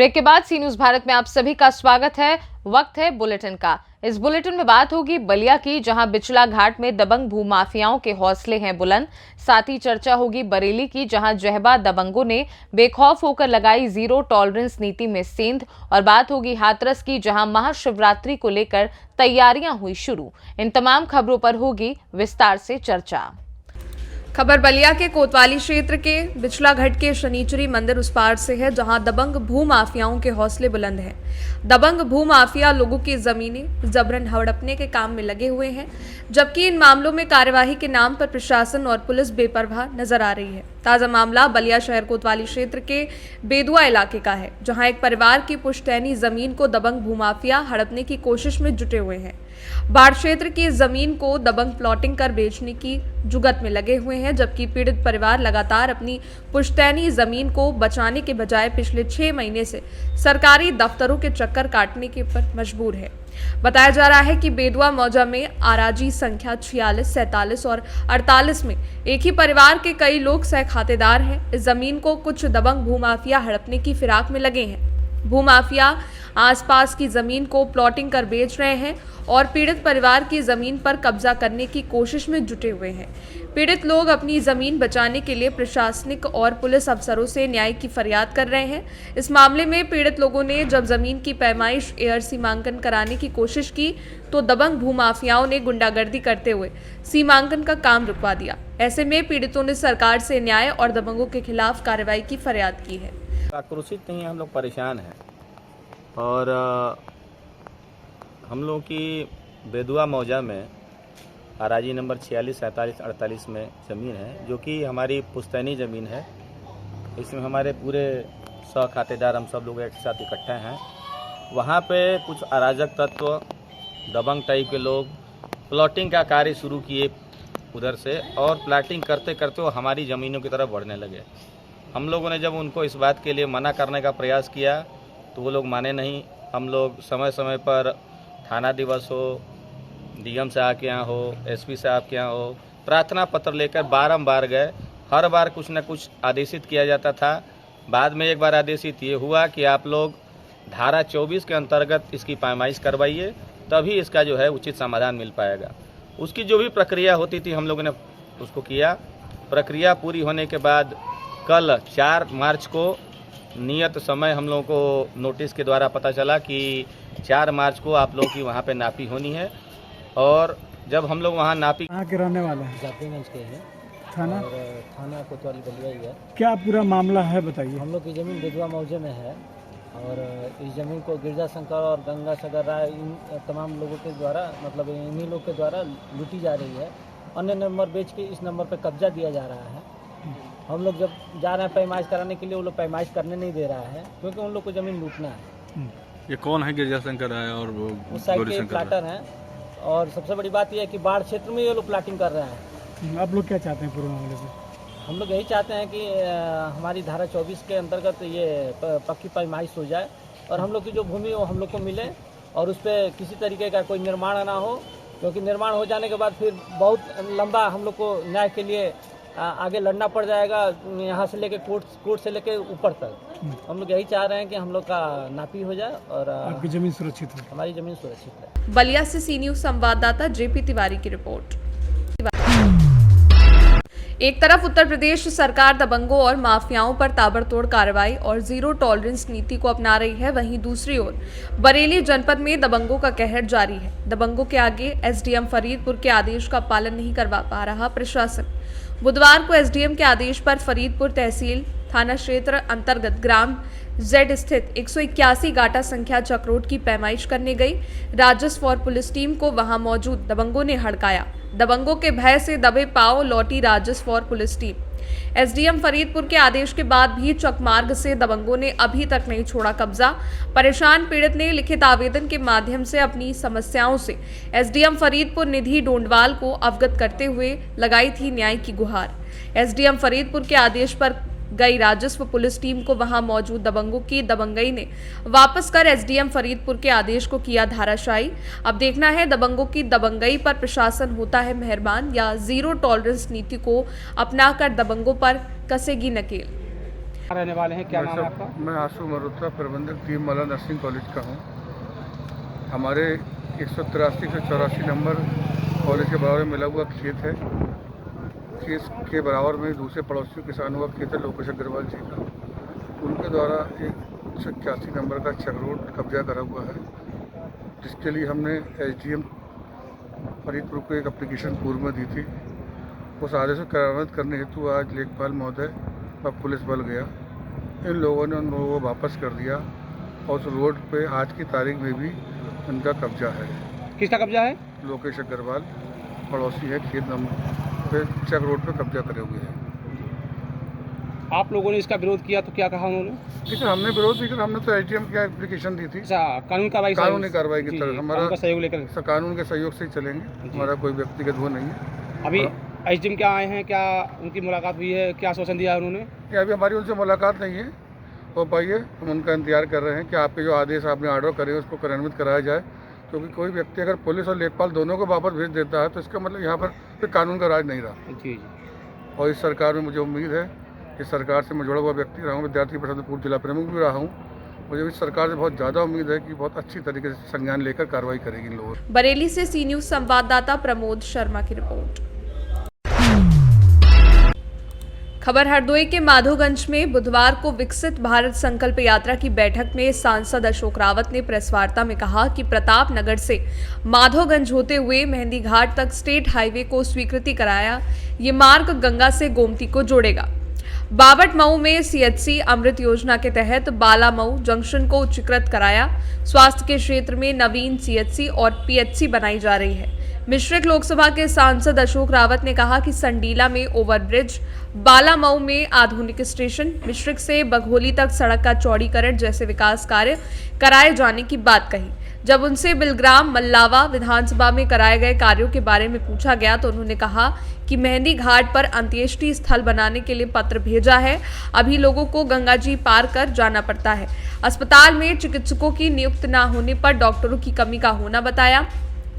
Break के बाद सी news Bharat में आप सभी का स्वागत है। वक्त है बुलेटिन का। इस बुलेटिन में बात होगी बलिया की, जहां बिचला घाट में दबंग भूमाफियाओं के हौसले हैं बुलंद। साथ ही चर्चा होगी बरेली की, जहां जहबा दबंगों ने बेखौफ होकर लगाई जीरो टॉलरेंस नीति में सेंध। और बात होगी हाथरस की, जहां महाशिवरात्रि को लेकर तैयारियां हुई शुरू। इन तमाम खबरों पर होगी विस्तार से चर्चा। खबर बलिया के कोतवाली क्षेत्र के बिचला घाट के शनिचरी मंदिर उस पार से है, जहां दबंग भूमाफियाओं के हौसले बुलंद हैं। दबंग भूमाफिया लोगों की जमीनें जबरन हड़पने के काम में लगे हुए हैं, जबकि इन मामलों में कार्यवाही के नाम पर प्रशासन और पुलिस बेपरवाह नजर आ रही है। ताजा मामला बलिया शहर कोतवाली क्षेत्र के बेदुआ इलाके का है, जहां एक परिवार की पुश्तैनी जमीन को दबंग भूमाफिया हड़पने की कोशिश में जुटे हुए हैं। बाढ़ क्षेत्र की जमीन को दबंग प्लॉटिंग कर बेचने की जुगत में लगे हुए हैं, जबकि पीड़ित परिवार लगातार अपनी पुश्तैनी जमीन को बचाने के बजाय पिछले 6 महीने से सरकारी दफ्तरों के चक्कर काटने के पर मजबूर है। बताया जा रहा है कि बेदुआ मौजा में आराजी संख्या 46, 47 और 48 में एक ही परिवार के कई लोग सह खातेदार हैं। इस जमीन को कुछ दबंग भूमाफिया हड़पने की फिराक में लगे हैं। भूमाफिया आसपास की जमीन को प्लॉटिंग कर बेच रहे हैं और पीड़ित परिवार की जमीन पर कब्जा करने की कोशिश में जुटे हुए हैं। पीड़ित लोग अपनी जमीन बचाने के लिए प्रशासनिक और पुलिस अफसरों से न्याय की फरियाद कर रहे हैं। इस मामले में पीड़ित लोगों ने जब जमीन की पैमाइश एयर सीमांकन कराने की कोशिश की तो दबंग भूमाफियाओं ने गुंडागर्दी करते हुए सीमांकन का काम रुकवा दिया। ऐसे में पीड़ितों ने सरकार से न्याय और दबंगों के खिलाफ कार्रवाई की फरियाद की है। आक्रोशित नहीं, हम लोग परेशान हैं और हम लोगों की बेदुआ मौजा में अराजी नंबर 46, 47, 48 में ज़मीन है, जो कि हमारी पुश्तैनी ज़मीन है। इसमें हमारे पूरे सह खातेदार हम सब लोग एक साथ इकट्ठे हैं। वहाँ पे कुछ अराजक तत्व, दबंग टाइप के लोग प्लॉटिंग का कार्य शुरू किए उधर से, और प्लॉटिंग करते करते वो हमारी ज़मीनों की तरफ बढ़ने लगे। हम लोगों ने जब उनको इस बात के लिए मना करने का प्रयास किया तो वो लोग माने नहीं। हम लोग समय समय पर थाना दिवस हो, डीएम साहब के यहाँ हो, एसपी साहब के यहाँ हो, प्रार्थना पत्र लेकर बारंबार गए। हर बार कुछ न कुछ आदेशित किया जाता था। बाद में एक बार आदेशित ये हुआ कि आप लोग धारा 24 के अंतर्गत इसकी पैमाइश करवाइए, तभी इसका जो है उचित समाधान मिल पाएगा। उसकी जो भी प्रक्रिया होती थी हम लोगों ने उसको किया। प्रक्रिया पूरी होने के बाद कल 4 मार्च को नियत समय हम लोगों को नोटिस के द्वारा पता चला कि 4 मार्च को आप लोगों की वहाँ पे नापी होनी है। और जब हम लोग वहाँ नापी, कहाँ के रहने वाले हैं? जाफरीगंज के हैं। थाना और थाना कोतवाली बलिया ही है। क्या पूरा मामला है बताइए। हम लोग की ज़मीन बेदुआ मौजे में है और इस ज़मीन को गिरजा शंकर और गंगा सागर राय, इन तमाम लोगों के द्वारा, मतलब इन्हीं लोग के द्वारा लूटी जा रही है। अन्य नंबर बेच के इस नंबर पर कब्जा दिया जा रहा है। हम लोग जब जा रहे हैं पैमाइश कराने के लिए, वो लोग पैमाइश करने नहीं दे रहा है, क्योंकि उन लोग को ज़मीन लूटना है। ये कौन है? गिरजा शंकर है और वो साइड के प्लाटर हैं। और सबसे बड़ी बात यह है कि बाढ़ क्षेत्र में ये लोग प्लाटिंग कर रहे हैं। आप लोग क्या चाहते हैं पूरे मामले से? हम लोग यही चाहते हैं कि हमारी धारा 24 के अंतर्गत ये पक्की पैमाइश हो जाए और हम लोग की जो भूमि हो हम लोग को मिले और उस पर किसी तरीके का कोई निर्माण ना हो, क्योंकि निर्माण हो जाने के बाद फिर बहुत लंबा हम लोग को न्याय के लिए आगे लड़ना पड़ जाएगा, यहाँ से लेके कोर्ट से लेके ऊपर तक। हम लोग यही चाह रहे हैं कि हम लोग का नापी हो जाए और आपकी जमीन सुरक्षित हो। हमारी ज़मीन सुरक्षित है। बलिया से सी न्यूज संवाददाता जेपी तिवारी की रिपोर्ट। एक तरफ उत्तर प्रदेश सरकार दबंगों और माफियाओं पर ताबड़तोड़ कार्रवाई और जीरो टॉलरेंस नीति को अपना रही है, वहीं दूसरी ओर बरेली जनपद में दबंगों का कहर जारी है। दबंगों के आगे एसडीएम फरीदपुर के आदेश का पालन नहीं करवा पा रहा प्रशासन। बुधवार को एसडीएम के आदेश पर फरीदपुर तहसील थाना क्षेत्र अंतर्गत ग्राम जेड स्थित 181 गाटा संख्या चक्रोट की पैमाइश करने गई राजस्व और पुलिस टीम को वहां मौजूद दबंगों ने हड़काया। दबंगों के भय से दबे पांव लौटी राजस्व और पुलिस टीम। एसडीएम फरीदपुर के आदेश के बाद भी चकमार्ग से दबंगों ने अभी तक नहीं छोड़ा कब्जा। परेशान पीड़ित ने लिखित आवेदन के माध्यम से अपनी समस्याओं से एसडीएम फरीदपुर निधि डोंडवाल को अवगत करते हुए लगाई थी न्याय की गुहार। एसडीएम फरीदपुर के आदेश पर गई राजस्व पुलिस टीम को वहां मौजूद दबंगों की दबंगई ने वापस कर एसडीएम फरीदपुर के आदेश को किया धाराशायी। अब देखना है दबंगों की दबंगई पर प्रशासन होता है मेहरबान या जीरो टॉलरेंस नीति को अपनाकर दबंगों पर कसेगी नकेल। रहने वाले हैं, क्या नाम है आपका? मैं आशु मल्होत्रा, प्रबंधक टीम माला नर्सिंग कॉलेज का हूँ। हमारे 183-184 नंबर कॉलेज के बराबर में मिला हुआ खेत है। खेत के बराबर में दूसरे पड़ोसी किसानों का खेत है, लोकेश अग्रवाल जी का। उनके द्वारा एक 86 नंबर का चक रोड कब्जा करा हुआ है, जिसके लिए हमने SDM फरीदपुर को एक एप्लीकेशन पूर्व में दी थी। उस आदेश को कार्यान्वित करने हेतु आज लेखपाल महोदय और पुलिस बल गया। इन लोगों ने उन लोगों को वापस कर दिया और उस रोड पे आज की तारीख में भी उनका कब्जा है। किसका कब्जा है? लोकेश अग्रवाल पड़ोसी है, खेत नंबर पे चक रोड पे कब्जा करे हुए हैं। आप लोगों ने इसका विरोध किया तो क्या कहा उन्होंने? ठीक है, हमने विरोध नहीं किया, हमने तो SDM की एप्लीकेशन दी थी। अच्छा, कानूनी कार्रवाई की तरफ हमारा सहयोग लेकर कानून के सहयोग से ही चलेंगे, हमारा कोई व्यक्तिगत वो नहीं है। अभी SDM क्या आए हैं, क्या उनकी मुलाकात हुई है, क्या आश्वासन दिया है उन्होंने? कि अभी हमारी उनसे मुलाकात नहीं है हो पाई है। हम उनका इंतजार कर रहे हैं कि आपके जो आदेश आपने ऑर्डर करे उसको कार्यान्वित कराया जाए, क्योंकि कोई व्यक्ति अगर पुलिस और लेखपाल दोनों को वापस भेज देता है तो इसका मतलब यहाँ पर कानून का राज नहीं रहा। जी। और इस सरकार में मुझे उम्मीद है कि सरकार से मैं जुड़ा हुआ व्यक्ति रहा हूँ, विद्यार्थी परिषद पूर्व जिला प्रमुख भी रहा हूँ। मुझे इस सरकार से बहुत ज़्यादा उम्मीद है कि बहुत अच्छी तरीके से संज्ञान लेकर कार्रवाई करेगी इन लोगों। बरेली से सी न्यूज़ संवाददाता प्रमोद शर्मा की रिपोर्ट। खबर हरदोई के माधोगंज में बुधवार को विकसित भारत संकल्प यात्रा की बैठक में सांसद अशोक रावत ने प्रेस वार्ता में कहा कि प्रताप नगर से माधोगंज होते हुए मेहंदी घाट तक स्टेट हाईवे को स्वीकृति कराया। ये मार्ग गंगा से गोमती को जोड़ेगा। बाबट मऊ में CHC अमृत योजना के तहत बाला मऊ जंक्शन को उच्चीकृत कराया। स्वास्थ्य के क्षेत्र में नवीन CHC और PHC बनाई जा रही है। मिश्रिक लोकसभा के सांसद अशोक रावत ने कहा कि संडीला में ओवरब्रिज, बाला मऊ में आधुनिक स्टेशन, मिश्रिक से बघोली तक सड़क का चौड़ीकरण जैसे विकास कार्य कराए जाने की बात कही। जब उनसे बिलग्राम मल्लावा विधानसभा में कराए गए कार्यों के बारे में पूछा गया तो उन्होंने कहा कि मेहंदी घाट पर अंत्येष्टि स्थल बनाने के लिए पत्र भेजा है। अभी लोगों को गंगा जी पार कर जाना पड़ता है। अस्पताल में चिकित्सकों की नियुक्त न होने पर डॉक्टरों की कमी का होना बताया।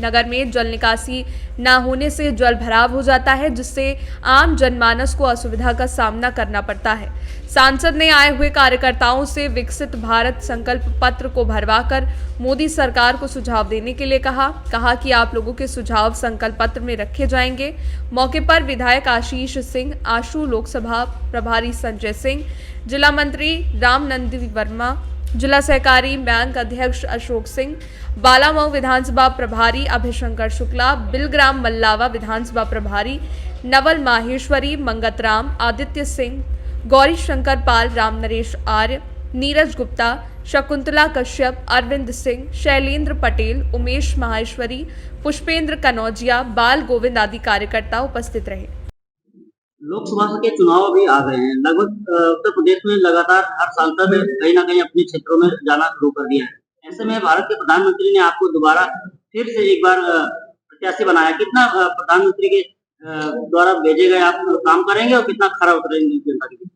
नगर में जल निकासी न होने से जल भराव हो जाता है, जिससे आम जनमानस को असुविधा का सामना करना पड़ता है। सांसद ने आए हुए कार्यकर्ताओं से विकसित भारत संकल्प पत्र को भरवाकर मोदी सरकार को सुझाव देने के लिए कहा कि आप लोगों के सुझाव संकल्प पत्र में रखे जाएंगे। मौके पर विधायक आशीष सिंह, आशु लोकसभा प्रभारी संजय सिंह, जिला मंत्री रामनंदी वर्मा, जिला सहकारी बैंक अध्यक्ष अशोक सिंह, बाला मऊ विधानसभा प्रभारी अभिशंकर शुक्ला, बिलग्राम मल्लावा विधानसभा प्रभारी नवल माहेश्वरी, मंगत राम, आदित्य सिंह, गौरी शंकर पाल, राम नरेश आर्य, नीरज गुप्ता, शकुंतला कश्यप, अरविंद सिंह, शैलेंद्र पटेल, उमेश माहेश्वरी, पुष्पेंद्र कनौजिया, बाल गोविंद आदि कार्यकर्ता उपस्थित रहे। लोकसभा के चुनाव अभी आ गए हैं। लगभग उत्तर प्रदेश में लगातार हर सांसद कहीं ना कहीं अपने क्षेत्रों में जाना शुरू कर दिया है। ऐसे में भारत के प्रधानमंत्री ने आपको दोबारा फिर से एक बार प्रत्याशी बनाया। कितना प्रधानमंत्री के द्वारा भेजे गए आप काम करेंगे और कितना खरा उतरेंगे जनता के बीच?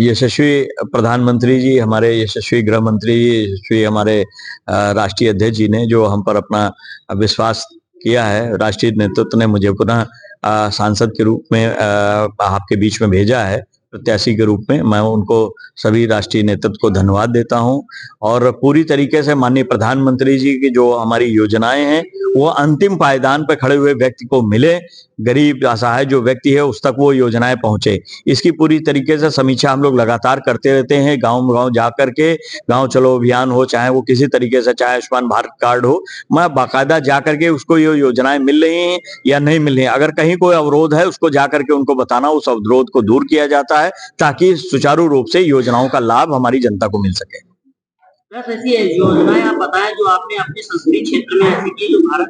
यशस्वी प्रधानमंत्री जी, हमारे यशस्वी गृह मंत्री जी, यशस्वी हमारे राष्ट्रीय अध्यक्ष जी ने जो हम पर अपना विश्वास किया है, राष्ट्रीय नेतृत्व ने मुझे पुनः सांसद के रूप में आपके बीच में भेजा है, प्रत्याशी के रूप में। मैं उनको सभी राष्ट्रीय नेतृत्व को धन्यवाद देता हूं और पूरी तरीके से माननीय प्रधानमंत्री जी की जो हमारी योजनाएं हैं वो अंतिम पायदान पर खड़े हुए व्यक्ति को मिले, गरीब असहाय जो व्यक्ति है उस तक वो योजनाएं पहुंचे। इसकी पूरी तरीके से समीक्षा हम लोग लगातार करते रहते हैं। गांव जा करके गांव चलो अभियान हो, चाहे वो किसी तरीके से, चाहे आयुष्मान भारत कार्ड हो, मैं बाकायदा जा करके उसको ये योजनाएं मिल रही हैं या नहीं मिल रही हैं। अगर कहीं कोई अवरोध है उसको जा करके उनको बताना, उस अवरोध को दूर किया जाता है ताकि सुचारू रूप से योजनाओं का लाभ हमारी जनता को मिल सके। ऐसी योजनाएं आप बताएं जो आपने अपने संसदीय क्षेत्र में ऐसी की, जो भारत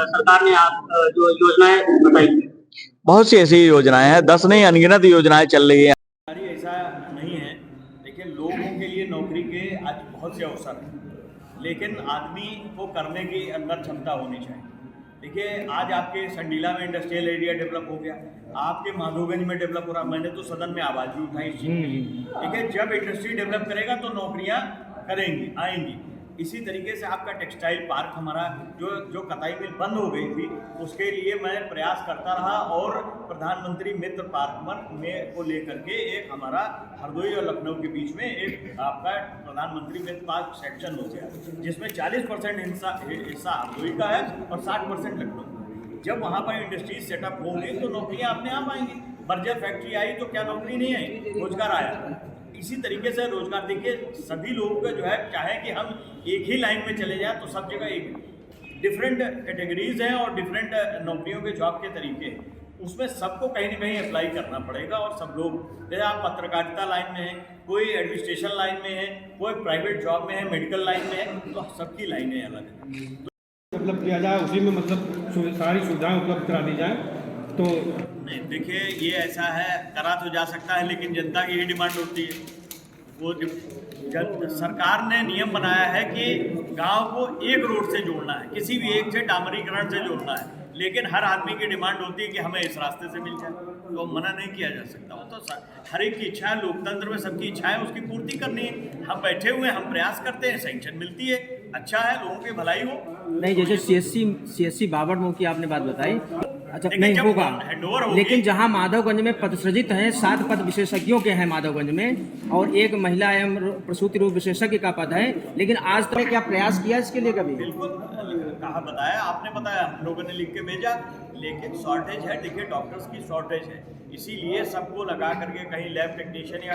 सरकार ने आप जो योजनाएं बताई। बहुत सी ऐसी योजनाएं हैं, 10 नहीं अनगिनत योजनाएं चल रही है। ऐसा नहीं है, देखिए लोगों के लिए नौकरी के आज बहुत से अवसर हैं, लेकिन आदमी को करने की अंदर क्षमता होनी चाहिए। देखिए आज आपके संडीला में इंडस्ट्रियल एरिया डेवलप हो गया, आपके माधोगंज में डेवलप हो रहा। मैंने तो सदन में आवाज भी उठाई इस चीज की। देखिए जब इंडस्ट्री डेवलप करेगा तो नौकरियां करेंगी, आएंगी। इसी तरीके से आपका टेक्सटाइल पार्क हमारा जो कताई मिल बंद हो गई थी उसके लिए मैं प्रयास करता रहा और प्रधानमंत्री मित्र पार्क में को लेकर के एक हमारा हरदोई और लखनऊ के बीच में एक आपका प्रधानमंत्री मित्र पार्क सेक्शन हो गया, जिसमें 40% हिस्सा हरदोई का है और 60% लखनऊ का। जब वहाँ पर इंडस्ट्रीज सेटअप होंगी तो नौकरियाँ अपने आप आएंगी। बर्जर फैक्ट्री आई तो क्या नौकरी नहीं आई, रोजगार आया। इसी तरीके से रोजगार, देखिए सभी लोगों का जो है, चाहे कि हम एक ही लाइन में चले जाएं तो सब जगह एक डिफरेंट कैटेगरीज हैं और डिफरेंट नौकरियों के जॉब के तरीके हैं, उसमें सबको कहीं ना कहीं अप्लाई करना पड़ेगा। और सब लोग, जैसे आप पत्रकारिता लाइन में हैं, कोई एडमिनिस्ट्रेशन लाइन में है, कोई प्राइवेट जॉब में है, मेडिकल लाइन में है, तो सबकी लाइनें अलग हैं। मतलब किया जाए उसी में, मतलब सारी सुविधाएं उपलब्ध करा दी जाए तो नहीं, देखिए ये ऐसा है, करा तो जा सकता है लेकिन जनता की ही डिमांड होती है। वो सरकार ने नियम बनाया है कि गांव को एक रोड से जोड़ना है, किसी भी एक से डामरीकरण से जोड़ना है, लेकिन हर आदमी की डिमांड होती है कि हमें इस रास्ते से मिल जाए, तो मना नहीं किया जा सकता। वो तो हर एक की इच्छा है, लोकतंत्र में सबकी इच्छा है, उसकी पूर्ति करनी है। हम बैठे हुए हैं, हम प्रयास करते हैं, सैंक्शन मिलती है, अच्छा है, लोगों की भलाई हो। नहीं, जैसे CSC बाबरमऊ की आपने बात बताई, अच्छा नहीं होगा, लेकिन जहां माधवगंज में पदसृजित हैं 7 पद विशेषज्ञों के हैं माधवगंज में, और एक महिला एवं प्रसूति रोग विशेषज्ञ का पद है, लेकिन आज तक क्या प्रयास किया इसके लिए कभी? बिल्कुल कहा, बताया आपने, बताया हम लोगों ने लिख के भेजा, लेकिन शॉर्टेज है। देखिए डॉक्टर्स की शॉर्टेज है, इसीलिए सबको लगा करके कहीं लैब टेक्नीशियन या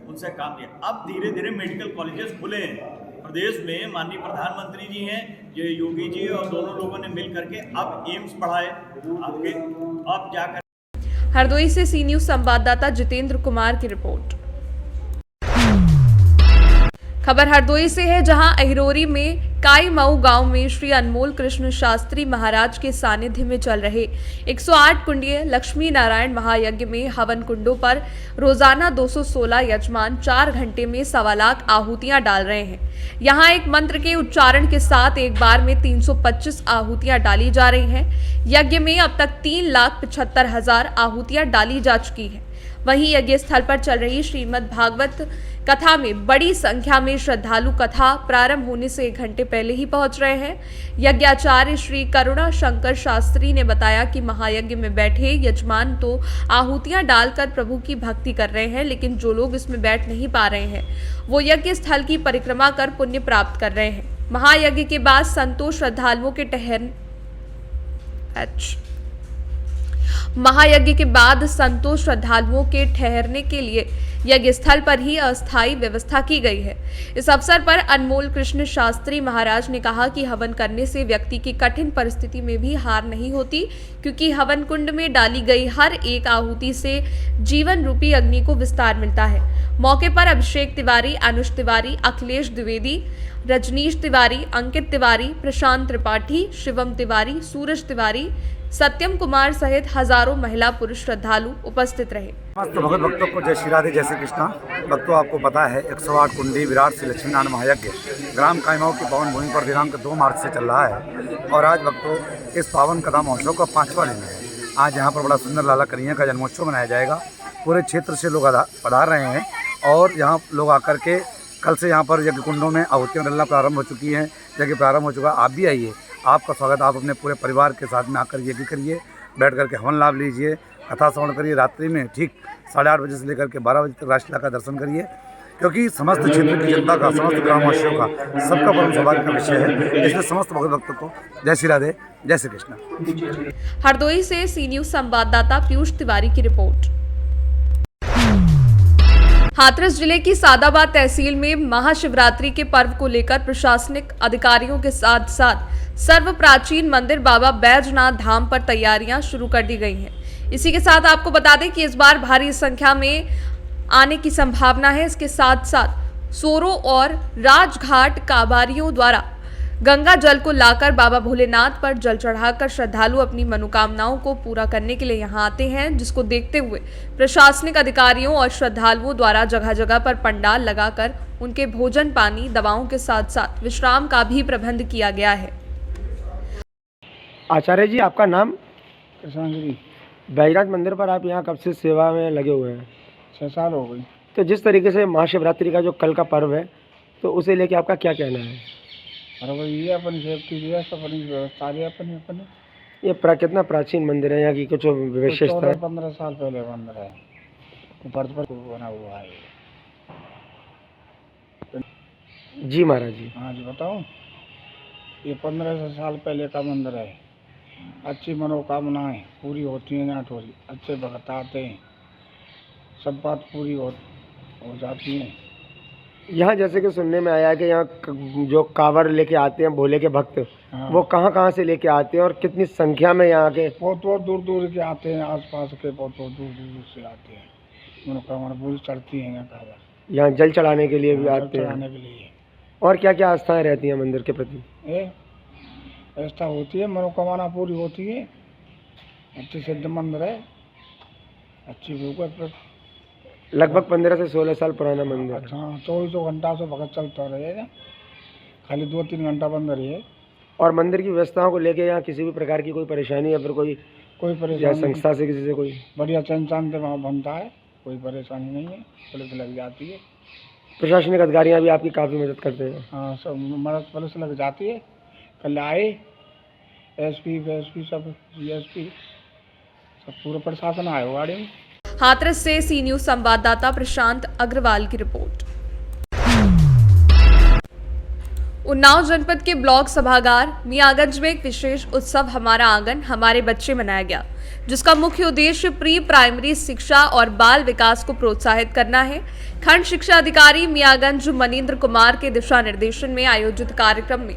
उनसे काम लिया। अब धीरे धीरे मेडिकल कॉलेजेस खुले हैं प्रदेश में, माननीय प्रधानमंत्री जी हैं, ये योगी जी और दोनों लोगों ने मिल करके अब एम्स बढ़ाए, आपके अब जाकर। हरदोई से सी न्यूज संवाददाता जितेंद्र कुमार की रिपोर्ट। खबर हरदोई से है, जहां अहिरोरी में काईमऊ गांव में श्री अनमोल कृष्ण शास्त्री महाराज के सानिध्य में चल रहे 108 कुंडीय लक्ष्मी नारायण महायज्ञ में हवन कुंडों पर रोजाना 216 यजमान 4 घंटे में 1.25 लाख आहुतियां डाल रहे हैं। यहां एक मंत्र के उच्चारण के साथ एक बार में 325 आहुतियां डाली जा रही हैं। यज्ञ में अब तक 3,75,000 आहुतियां डाली जा चुकी हैं। वहीं यज्ञ स्थल पर चल रही श्रीमद् भागवत कथा में बड़ी संख्या में श्रद्धालु कथा प्रारंभ होने से 1 घंटे पहले ही पहुंच रहे हैं। यज्ञाचार्य श्री करुणा शंकर शास्त्री ने बताया कि महायज्ञ में बैठे यजमान तो आहुतियां डालकर प्रभु की भक्ति कर रहे हैं, लेकिन जो लोग इसमें बैठ नहीं पा रहे हैं वो यज्ञ स्थल की परिक्रमा कर पुण्य प्राप्त कर रहे हैं। महायज्ञ के बाद संतों श्रद्धालुओं के महायज्ञ के बाद संतों श्रद्धालुओं के ठहरने के लिए यज्ञ स्थल पर ही अस्थायी व्यवस्था की गई है। इस अवसर पर अनमोल कृष्ण शास्त्री महाराज ने कहा कि हवन करने से व्यक्ति की कठिन परिस्थिति में भी हार नहीं होती, क्योंकि हवन कुंड में डाली गई हर एक आहुति से जीवन रूपी अग्नि को विस्तार मिलता है। मौके पर अभिषेक तिवारी, अनुज तिवारी, अखिलेश द्विवेदी, रजनीश तिवारी, अंकित तिवारी, प्रशांत त्रिपाठी, शिवम तिवारी, सूरज तिवारी, सत्यम कुमार सहित हजारों महिला पुरुष श्रद्धालु उपस्थित रहे। समस्त भगवत भक्तों को जय श्री राधे, जय श्री कृष्णा। भक्तों, आपको पता है 108 कुंडी विराट श्री लक्ष्मीनारायण महायज्ञ ग्राम काईमऊ की पावन भूमि पर दिनांक 2 मार्च से चल रहा है और आज भक्तों इस पावन कथा महोत्सव का 5वां दिन है। आज यहाँ पर बड़ा सुंदर लाला कन्हैया का जन्मोत्सव मनाया जाएगा। पूरे क्षेत्र से लोग पधार रहे हैं और यहाँ लोग आकर के कल से यहाँ पर यज्ञ कुंडों में आहुतियाँ डलना प्रारंभ हो चुकी हैं। यज्ञ प्रारंभ हो चुका, आप भी आइए, आपका स्वागत। आप अपने पूरे परिवार के साथ में आकर यज्ञ करिए, बैठ करके हवन लाभ लीजिए, कथा श्रवण करिए। रात्रि में ठीक 8:30 बजे से लेकर के 12 बजे तक राष्ट्रलीला का दर्शन करिए, क्योंकि समस्त क्षेत्र की जनता का, समस्त ग्रामवासियों का, सबका परम सौभाग्य का विषय है। इसलिए समस्त भगवत भक्तों को जय श्री राधे, जय श्री कृष्ण। हरदोई से सी न्यूज संवाददाता पीयूष तिवारी की रिपोर्ट। हाथरस जिले की सादाबाद तहसील में महाशिवरात्रि के पर्व को लेकर प्रशासनिक अधिकारियों के साथ साथ सर्व प्राचीन मंदिर बाबा बैजनाथ धाम पर तैयारियां शुरू कर दी गई हैं। इसी के साथ आपको बता दें कि इस बार भारी संख्या में आने की संभावना है। इसके साथ साथ सोरों और राजघाट काबारियों द्वारा गंगा जल को लाकर बाबा भोलेनाथ पर जल चढ़ाकर श्रद्धालु अपनी मनोकामनाओं को पूरा करने के लिए यहां आते हैं, जिसको देखते हुए प्रशासनिक अधिकारियों और श्रद्धालुओं द्वारा जगह जगह पर पंडाल लगाकर उनके भोजन पानी दवाओं के साथ साथ विश्राम का भी प्रबंध किया गया है। आचार्य जी, आपका नाम? कृष्णांजलि। बैजनाथ मंदिर पर आप यहाँ कब से सेवा में लगे हुए हैं? 6 साल हो गई। तो जिस तरीके से महाशिवरात्रि का जो कल का पर्व है, तो उसे लेके आपका क्या कहना है? और वो ये अपनी सेफ्टी दिया, सब अपनी व्यवस्था दिया अपनी। ये कितना प्राचीन मंदिर है, यहाँ की कुछ विशेषता है? 15 साल पहले मंदिर है, ऊपर पर बना हुआ है। जी महाराज जी। हाँ जी बताऊँ, ये 15 साल पहले का मंदिर है। अच्छी मनोकामनाएं पूरी होती हैं यहाँ, थोड़ी अच्छे भक्त आते हैं, सब बात पूरी हो जाती हैं। यहाँ जैसे कि सुनने में आया है कि यहाँ जो कांवड़ लेके आते हैं भोले के भक्त, हाँ। वो कहाँ से लेके आते हैं और कितनी संख्या में यहाँ के? बहुत दूर के आते हैं, आसपास के बहुत दूर से आते हैं। मनोकामना पूरी चढ़ती है यहाँ कांवड़। यहाँ जल चढ़ाने के लिए भी आते हैं? चढ़ाने के लिए। और क्या क्या आस्थाएं रहती हैं मंदिर के प्रति? ऐसा होती है, मनोकामना पूरी होती है। अच्छी सिद्ध मंदिर है, अच्छी भूख। लगभग 15 से 16 साल पुराना मंदिर। अच्छा, 24 घंटा से भगत चलता रहेगा, खाली 2-3 घंटा बंद रही। और मंदिर की व्यवस्थाओं को लेके यहाँ किसी भी प्रकार की कोई परेशानी या फिर कोई परेशानी संस्था से किसी से कोई? बढ़िया चैन से वहाँ बनता है, कोई परेशानी नहीं है, पुलिस लग जाती है। प्रशासनिक अधिकारियाँ भी आपकी काफ़ी मदद करते हैं? हाँ, सब मदद पुलिस लग जाती है। कल आए एसपी सब, GSP सब, पूरा प्रशासन आया गाड़ी में। हाथरस से सी न्यूज संवाददाता प्रशांत अग्रवाल की रिपोर्ट। उन्नाव जनपद के ब्लॉक सभागार मियागंज में एक विशेष उत्सव हमारा आंगन हमारे बच्चे मनाया गया, जिसका मुख्य उद्देश्य प्री प्राइमरी शिक्षा और बाल विकास को प्रोत्साहित करना है। खंड शिक्षा अधिकारी मियागंज मनीन्द्र कुमार के दिशा निर्देशन में आयोजित कार्यक्रम में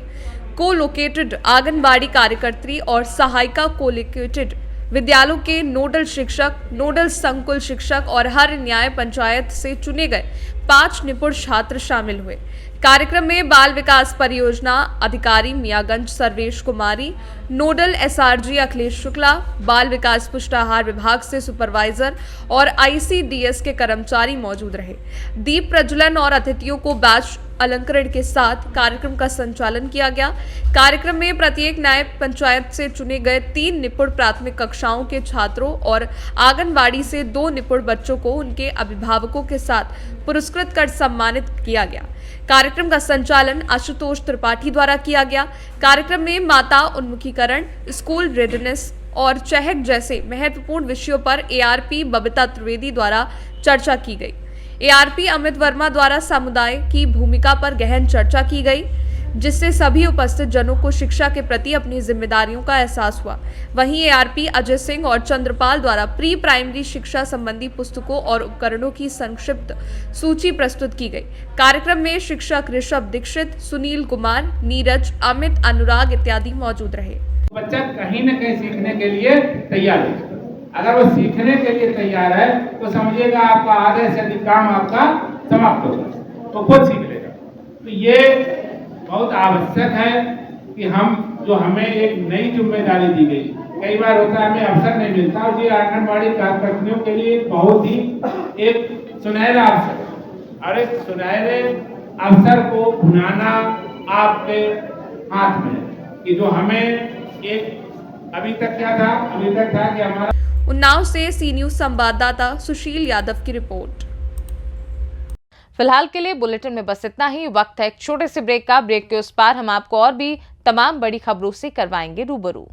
को-लोकेटेड आंगनबाड़ी कार्यकर्त्री और सहायिका को-लोकेटेड विद्यालयों के नोडल शिक्षक, नोडल संकुल शिक्षक और हर न्याय पंचायत से चुने गए 5 निपुण छात्र शामिल हुए। कार्यक्रम में बाल विकास परियोजना अधिकारी मियागंज सर्वेश कुमारी, नोडल SRG अखिलेश शुक्ला, बाल विकास पुष्टाहार विभाग से सुपरवाइजर और ICDS के कर्मचारी मौजूद रहे। दीप प्रज्वलन और अतिथियों को बैच अलंकरण के साथ कार्यक्रम का संचालन किया गया। कार्यक्रम में प्रत्येक न्याय पंचायत से चुने गए 3 निपुण प्राथमिक कक्षाओं के छात्रों और आंगनबाड़ी से 2 निपुण बच्चों को उनके अभिभावकों के साथ पुरस्कृत कर सम्मानित किया गया। कार्यक्रम का संचालन आशुतोष त्रिपाठी द्वारा किया गया। कार्यक्रम में माता उन्मुखीकरण, स्कूल रेडीनेस और चहक जैसे महत्वपूर्ण विषयों पर ARP बबीता त्रिवेदी द्वारा चर्चा की गई। ARP अमित वर्मा द्वारा समुदाय की भूमिका पर गहन चर्चा की गई, जिससे सभी उपस्थित जनों को शिक्षा के प्रति अपनी जिम्मेदारियों का एहसास हुआ। वहीं ARP अजय सिंह और चंद्रपाल द्वारा प्री प्राइमरी शिक्षा संबंधी पुस्तकों और उपकरणों की संक्षिप्त सूची प्रस्तुत की गई। कार्यक्रम में शिक्षक ऋषभ दीक्षित, सुनील कुमार, नीरज, अमित, अनुराग इत्यादि मौजूद रहे। बच्चा कहीं न कहीं सीखने के लिए तैयार है। अगर वो सीखने के लिए तैयार है तो समझिएगा आपका आधे से अधिक काम आपका समाप्त होगा, तो खुद सीख लेगा। तो ये बहुत आवश्यक है कि हमें एक नई जिम्मेदारी दी गई। कई बार होता है हमें अवसर नहीं मिलता, और ये आंगनबाड़ी कार्यकर्तियों के लिए बहुत ही एक सुनहरा अवसर है, और इस सुनहरे अवसर को भुनाना आपके हाथ में है कि जो हमें एक अभी तक था कि हमारा। उन्नाव से सी न्यूज संवाददाता सुशील यादव की रिपोर्ट। फिलहाल के लिए बुलेटिन में बस इतना ही। वक्त है एक छोटे से ब्रेक का। ब्रेक के उस पार हम आपको और भी तमाम बड़ी खबरों से करवाएंगे रूबरू।